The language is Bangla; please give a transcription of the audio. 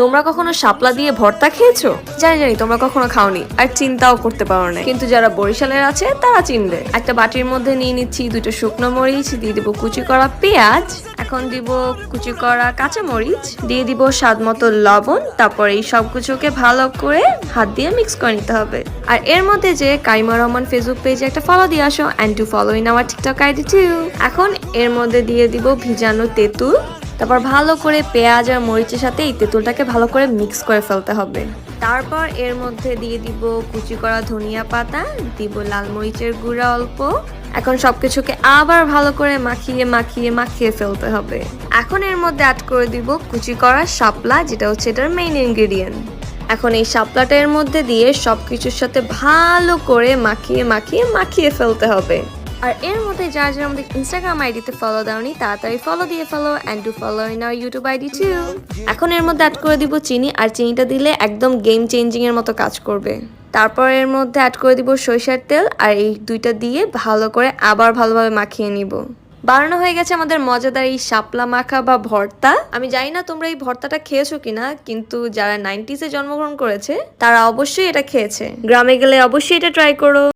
তোমরা কখনো শাপলা দিয়ে ভর্তা খেয়েছো? জানি জানি তোমরা কখনো খাওনি আর চিন্তাও করতে পারো না, কিন্তু যারা বরিশালের আছে তারা চিনবে। একটা বাটির মধ্যে নিয়ে নিচ্ছি 2টা শুকনো মরিচ, দিয়ে দিব কুচি করা পেঁয়াজ, এখন দিব কুচি করা কাঁচা মরিচ, দিয়ে দিব স্বাদ মতো লবণ। তারপর এই সবকিছুকে ভালো করে হাত দিয়ে মিক্স করে নিতে হবে। আর এর মধ্যে যে কারিমা রহমান ফেসবুক পেজে একটা ফলো দিয়ে আসো, and to follow in our TikTok ID too. এখন এর মধ্যে দিয়ে দিব ভিজানো তেঁতুল। তারপর ভালো করে পেঁয়াজ আর মরিচের সাথে এই তেঁতুলটাকে ভালো করে মিক্স করে ফেলতে হবে। তারপর এর মধ্যে দিয়ে দিব কুচি করা ধনিয়া পাতা, দিব লাল মরিচের গুঁড়া অল্প। এখন সবকিছুকে আবার ভালো করে মাখিয়ে মাখিয়ে মাখিয়ে ফেলতে হবে। এখন এর মধ্যে অ্যাড করে দিব কুচি করা শাপলা, যেটা হচ্ছে এটার মেইন ইনগ্রেডিয়েন্ট। এখন এই শাপলাটা এর মধ্যে দিয়ে সবকিছুর সাথে ভালো করে মাখিয়ে মাখিয়ে মাখিয়ে ফেলতে হবে। আর এর মধ্যে যারা যারা আমাদের ইনস্টাগ্রাম আইডিতে ফলো দাওনি তাড়াতাড়ি ফলো দিয়ে ফেলো, and to follow in our YouTube ID too. এখন এর মধ্যে অ্যাড করে দিব চিনি, আর চিনিটা দিলে একদম গেম চেঞ্জিং এর মতো কাজ করবে। তারপর এর মধ্যে অ্যাড করে দিব সরিষার তেল, আর এই দুইটা দিয়ে ভালো করে আবার ভালোভাবে মাখিয়ে নিব। বানানো হয়ে গেছে আমাদের মজাদার এই শাপলা মাখা বা ভর্তা। আমি জানি না তোমরা এই ভর্তাটা খেয়েছো কিনা, কিন্তু যারা 90s এ জন্মগ্রহণ করেছে তারা অবশ্যই এটা খেয়েছে। গ্রামে গেলে অবশ্যই এটা ট্রাই করো।